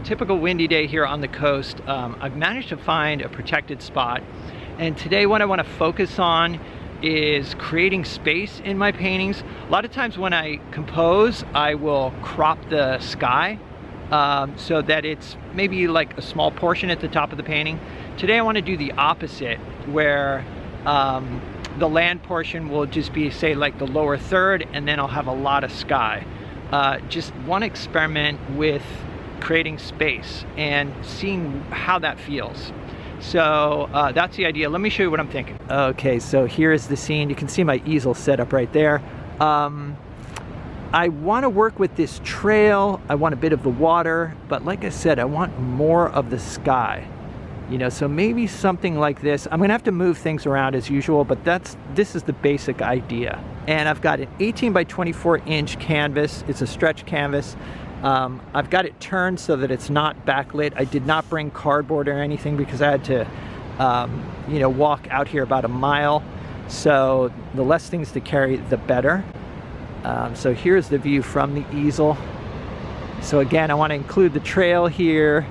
typical windy day here on the coast. I've managed to find a protected spot, and today what I want to focus on is creating space in my paintings. A lot of times when I compose, I will crop the sky so that it's maybe like a small portion at the top of the painting. Today I want to do the opposite, where the land portion will just be, say, like the lower third, and then I'll have a lot of sky. Just one experiment with creating space and seeing how that feels. So that's the idea. Let me show you what I'm thinking. Okay, so here is the scene. You can see my easel set up right there. I want to work with this trail. I want a bit of the water, but like I said, I want more of the sky. You know, so maybe something like this. I'm gonna have to move things around as usual, but this is the basic idea. And I've got an 18 by 24 inch canvas. It's a stretch canvas. I've got it turned so that it's not backlit. I did not bring cardboard or anything because I had to, you know, walk out here about a mile. So the less things to carry, the better. So here's the view from the easel. So again, I want to include the trail here,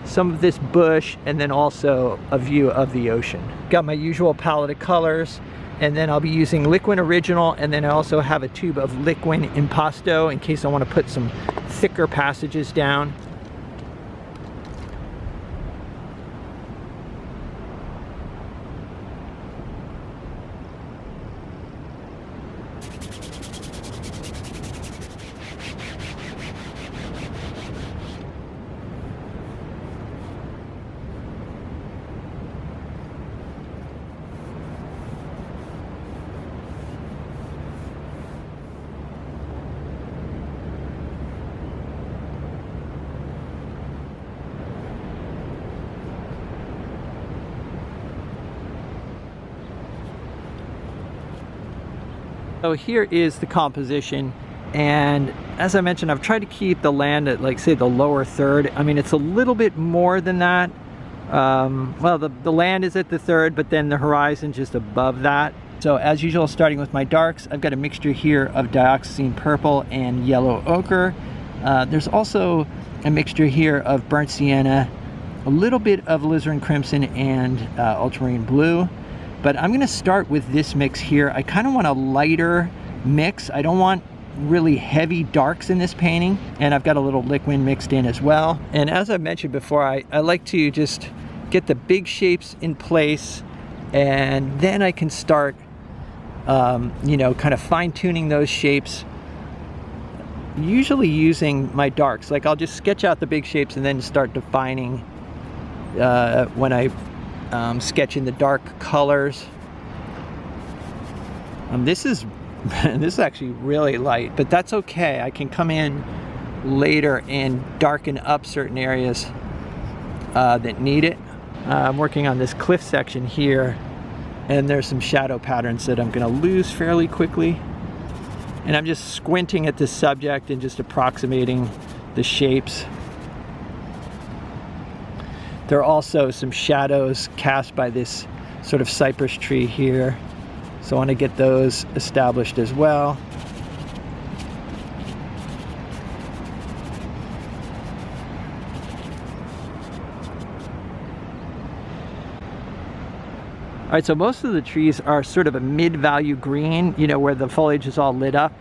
some of this bush, and then also a view of the ocean. Got my usual palette of colors, and then I'll be using Liquin Original, and then I also have a tube of Liquin Impasto in case I want to put some thicker passages down. So here is the composition, and as I mentioned, I've tried to keep the land at, like, say, the lower third. I mean, it's a little bit more than that. Well, the land is at the third, but then the horizon just above that. So as usual, starting with my darks, I've got a mixture here of dioxazine purple and yellow ochre. There's also a mixture here of burnt sienna, a little bit of alizarin crimson, and ultramarine blue. But I'm gonna start with this mix here. I kind of want a lighter mix. I don't want really heavy darks in this painting. And I've got a little liquid mixed in as well. And as I mentioned before, I like to just get the big shapes in place, and then I can start, you know, kind of fine tuning those shapes. Usually using my darks. Like, I'll just sketch out the big shapes and then start defining when I sketch in the dark colors. This is actually really light, but that's okay. I can come in later and darken up certain areas that need it. I'm working on this cliff section here, and there's some shadow patterns that I'm going to lose fairly quickly. And I'm just squinting at the subject and just approximating the shapes. There are also some shadows cast by this sort of cypress tree here, so I want to get those established as well. All right, so most of the trees are sort of a mid-value green, you know, where the foliage is all lit up.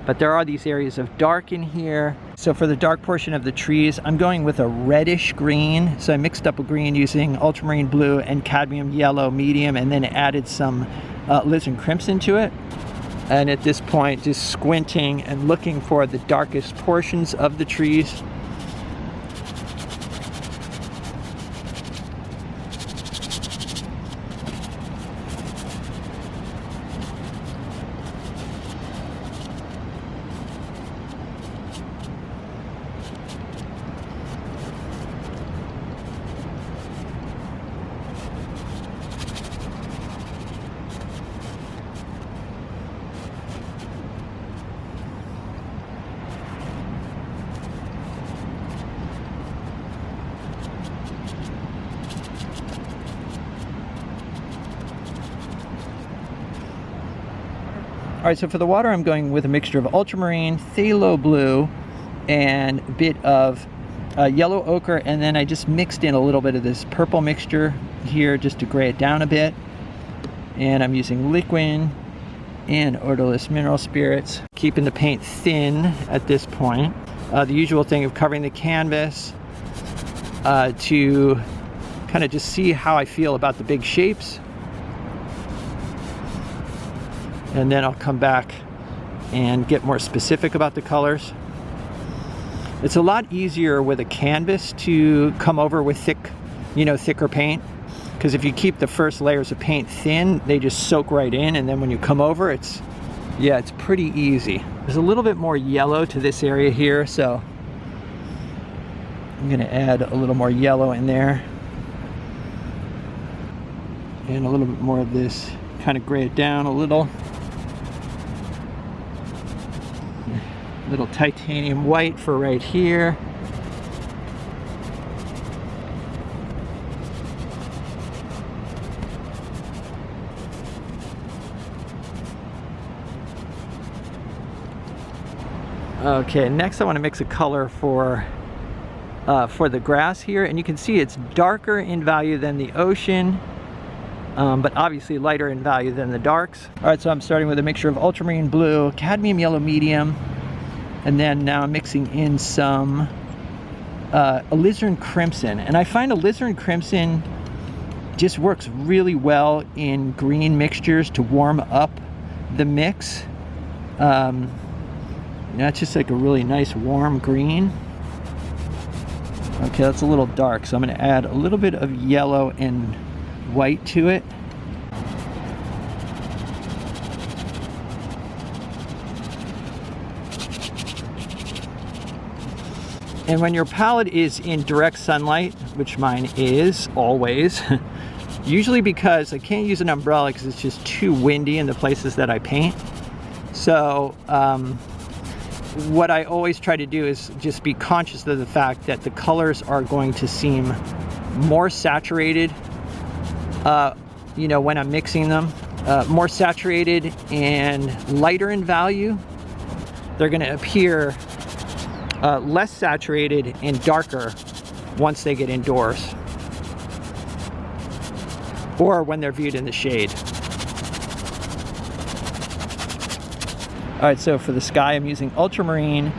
But there are these areas of dark in here. So for the dark portion of the trees, I'm going with a reddish green. So I mixed up a green using ultramarine blue and cadmium yellow medium, and then added some alizarin crimson to it. And at this point, just squinting and looking for the darkest portions of the trees. All right, so for the water, I'm going with a mixture of ultramarine, phthalo blue, and a bit of yellow ochre, and then I just mixed in a little bit of this purple mixture here just to gray it down a bit. And I'm using liquid and odorless mineral spirits, keeping the paint thin at this point. The usual thing of covering the canvas to kind of just see how I feel about the big shapes. And then I'll come back and get more specific about the colors. It's a lot easier with a canvas to come over with thicker paint, because if you keep the first layers of paint thin, they just soak right in, and then when you come over, it's pretty easy. There's a little bit more yellow to this area here, so I'm gonna add a little more yellow in there. And a little bit more of this, kind of gray it down a little. Little titanium white for right here. Okay, next I want to mix a color for the grass here, and you can see it's darker in value than the ocean, but obviously lighter in value than the darks. All right, so I'm starting with a mixture of ultramarine blue, cadmium yellow medium, and then now I'm mixing in some alizarin crimson. And I find alizarin crimson just works really well in green mixtures to warm up the mix. It's just like a really nice warm green. Okay, that's a little dark, so I'm going to add a little bit of yellow and white to it. And when your palette is in direct sunlight, which mine is always, usually because I can't use an umbrella because it's just too windy in the places that I paint. So what I always try to do is just be conscious of the fact that the colors are going to seem more saturated, when I'm mixing them, more saturated and lighter in value. They're going to appear less saturated and darker once they get indoors, or when they're viewed in the shade. All right, so for the sky, I'm using ultramarine,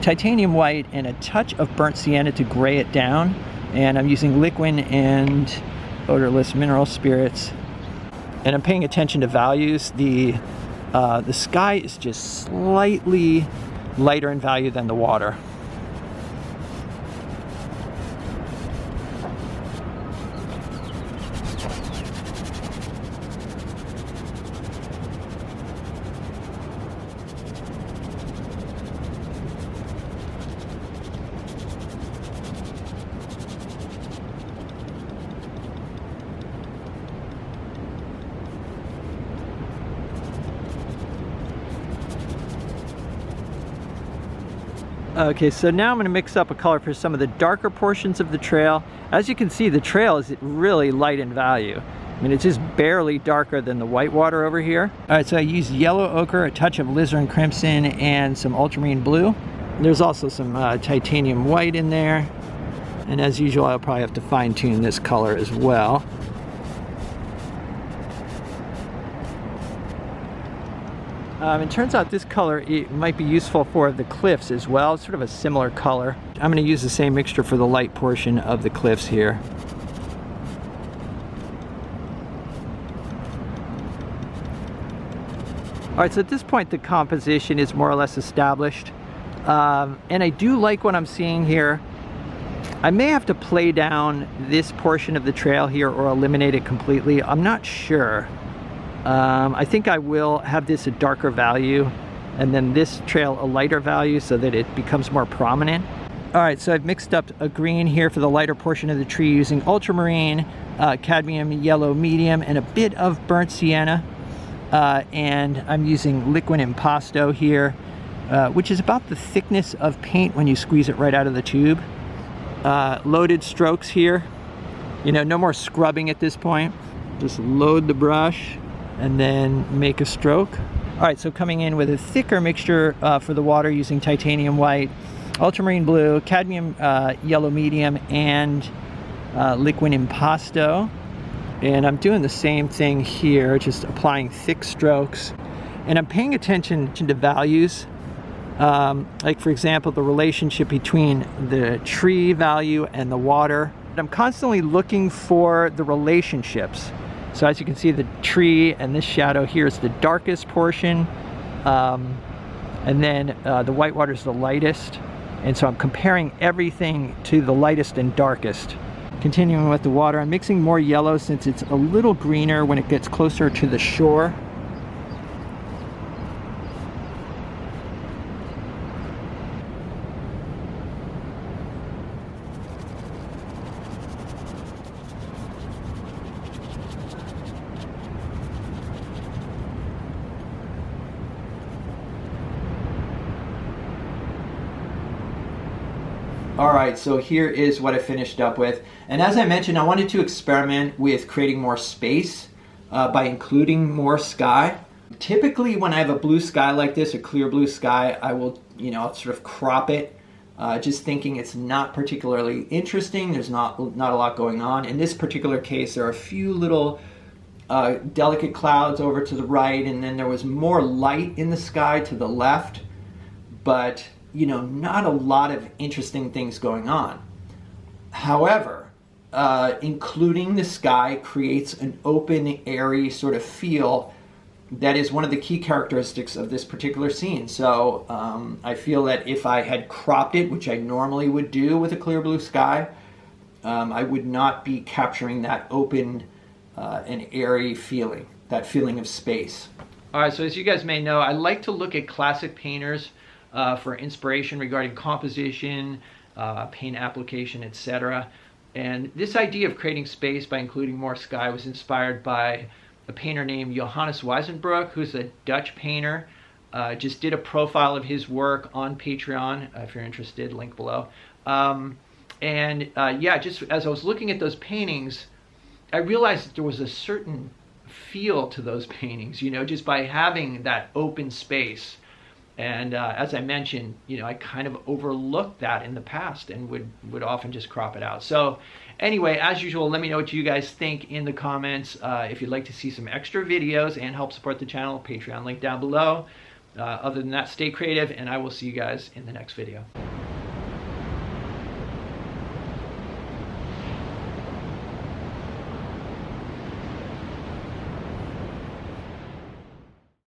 titanium white, and a touch of burnt sienna to gray it down. And I'm using liquid and odorless mineral spirits. And I'm paying attention to values. The sky is just slightly lighter in value than the water. Okay, so now I'm going to mix up a color for some of the darker portions of the trail. As you can see, the trail is really light in value. I mean, it's just barely darker than the white water over here. All right, so I used yellow ochre, a touch of alizarin crimson, and some ultramarine blue. There's also some titanium white in there. And as usual, I'll probably have to fine tune this color as well. It turns out this color, it might be useful for the cliffs as well. It's sort of a similar color. I'm going to use the same mixture for the light portion of the cliffs here. All right, so at this point the composition is more or less established. And I do like what I'm seeing here. I may have to play down this portion of the trail here or eliminate it completely. I'm not sure. I think I will have this a darker value and then this trail a lighter value so that it becomes more prominent. All right, so I've mixed up a green here for the lighter portion of the tree using ultramarine, cadmium yellow medium, and a bit of burnt sienna. And I'm using liquid impasto here, which is about the thickness of paint when you squeeze it right out of the tube. Loaded strokes here. No more scrubbing at this point. Just load the brush and then make a stroke. All right, so coming in with a thicker mixture for the water using titanium white, ultramarine blue, cadmium yellow medium, and liquid impasto. And I'm doing the same thing here, just applying thick strokes. And I'm paying attention to values. Like for example, the relationship between the tree value and the water. I'm constantly looking for the relationships. So as you can see, the tree and this shadow here is the darkest portion. And then the white water is the lightest. And so I'm comparing everything to the lightest and darkest. Continuing with the water, I'm mixing more yellow since it's a little greener when it gets closer to the shore. Alright, so here is what I finished up with. And as I mentioned, I wanted to experiment with creating more space by including more sky. Typically when I have a blue sky like this, a clear blue sky, I will, I'll sort of crop it, just thinking it's not particularly interesting. There's not a lot going on. In this particular case, there are a few little delicate clouds over to the right, and then there was more light in the sky to the left, but not a lot of interesting things going on. However, including the sky creates an open, airy sort of feel that is one of the key characteristics of this particular scene. So I feel that if I had cropped it, which I normally would do with a clear blue sky, I would not be capturing that open and airy feeling, that feeling of space. All right, so as you guys may know, I like to look at classic painters for inspiration regarding composition, paint application, etc. And this idea of creating space by including more sky was inspired by a painter named Johannes Weizenbroek, who's a Dutch painter. Just did a profile of his work on Patreon, if you're interested, link below. Yeah, just as I was looking at those paintings, I realized that there was a certain feel to those paintings, just by having that open space. And as I mentioned, I kind of overlooked that in the past and would often just crop it out. So anyway, as usual, let me know what you guys think in the comments. If you'd like to see some extra videos and help support the channel, Patreon link down below. Other than that, stay creative, and I will see you guys in the next video.